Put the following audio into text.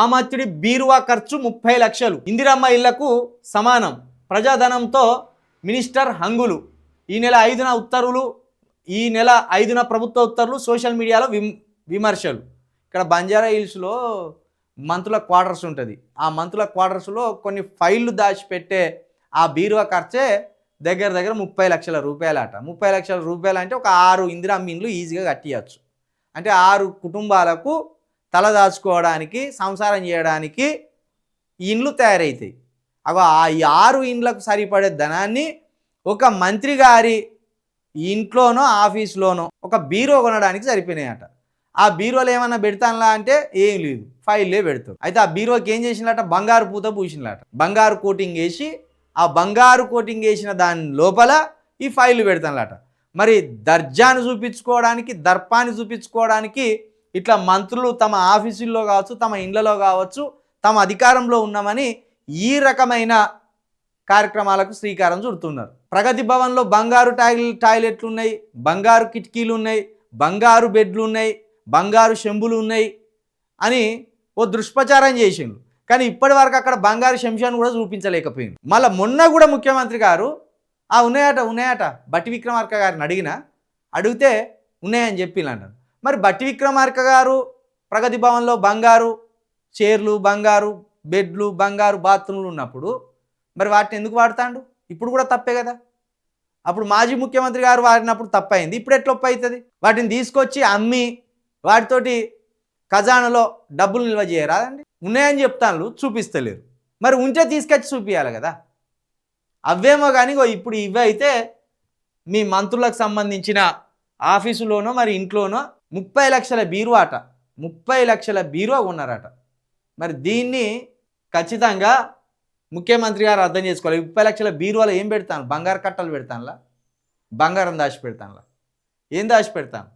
ఆమత్యుడి బీరువా ఖర్చు 30 లక్షలు. ఇందిరమ్మ ఇళ్లకు సమానం. ప్రజాధనంతో మినిస్టర్ హంగులు. ఈ నెల 5న ఉత్తర్వులు. ఈ నెల 5న ప్రభుత్వ ఉత్తర్వులు. సోషల్ మీడియాలో విమర్శలు. ఇక్కడ బంజారా హిల్స్లో మంత్రుల క్వార్టర్స్ ఉంటుంది. ఆ మంత్రుల క్వార్టర్స్లో కొన్ని ఫైళ్ళు దాచిపెట్టే ఆ బీరువా ఖర్చే దగ్గర 30 లక్షల రూపాయలట. 30 లక్షల రూపాయలు అంటే ఒక 6 ఇందిరమ్మ ఇండ్లు ఈజీగా కట్టియచ్చు. అంటే 6 కుటుంబాలకు తల దాచుకోవడానికి, సంసారం చేయడానికి ఇండ్లు తయారవుతాయి. ఈ 6 ఇండ్లకు సరిపడే ధనాన్ని ఒక మంత్రి గారి ఇంట్లోనో ఆఫీస్లోనో ఒక బీరో కొనడానికి సరిపోయినాయట. ఆ బీరోలో ఏమన్నా పెడతానులా అంటే ఏం లేదు, ఫైల్లే పెడతారు. అయితే ఆ బీరోకి ఏం చేసినట, బంగారు పూత పూసినలాట. బంగారు కోటింగ్ వేసి ఆ బంగారు కోటింగ్ వేసిన దాని లోపల ఈ ఫైళ్ళు పెడతానులాట. మరి దర్జాను చూపించుకోవడానికి, దర్పాన్ని చూపించుకోవడానికి ఇట్లా మంత్రులు తమ ఆఫీసుల్లో కావచ్చు, తమ ఇండ్లలో కావచ్చు, తమ అధికారంలో ఉన్నామని ఈ రకమైన కార్యక్రమాలకు శ్రీకారం చుడుతున్నారు. ప్రగతి భవన్లో బంగారు టాయిలెట్లు ఉన్నాయి, బంగారు కిటికీలు ఉన్నాయి, బంగారు బెడ్లు ఉన్నాయి, బంగారు చెంబులు ఉన్నాయి అని ఓ దుష్ప్రచారం చేసిండు. కానీ ఇప్పటి వరకు అక్కడ బంగారు శంషాన్ని కూడా చూపించలేకపోయింది. మళ్ళీ మొన్న కూడా ముఖ్యమంత్రి గారు ఉన్నాయట బట్టి విక్రమార్క గారిని అడిగితే ఉన్నాయని చెప్పిందంటారు. మరి బట్టి విక్రమార్క గారు ప్రగతి భవన్లో బంగారు చైర్లు, బంగారు బెడ్లు, బంగారు బాత్రూమ్లు ఉన్నప్పుడు మరి వాటిని ఎందుకు వాడతాడు? ఇప్పుడు కూడా తప్పే కదా. అప్పుడు మాజీ ముఖ్యమంత్రి గారు వాడినప్పుడు తప్పైంది, ఇప్పుడు ఎట్లా ఒప్పు అవుతుంది? వాటిని తీసుకొచ్చి అమ్మి వాటితోటి ఖజానాలో డబ్బులు నిల్వ చేయరాదండి? ఉన్నాయని చెప్తాను, చూపిస్తలేరు. మరి ఉంటే తీసుకొచ్చి చూపించాలి కదా. అవేమో కానీ ఇప్పుడు ఇవి అయితే మీ మంత్రులకు సంబంధించిన ఆఫీసులోనో మరి ఇంట్లోనో 30 లక్షల బీరువా అట. 30 లక్షల బీరువా ఉన్నారట. మరి దీన్ని ఖచ్చితంగా ముఖ్యమంత్రి గారు అర్థం చేసుకోవాలి. 30 లక్షల బీరువాలో ఏం పెడతాను? బంగారు కట్టలు పెడతానులా? బంగారం దాచి పెడతానులా? ఏం దాచి పెడతాను?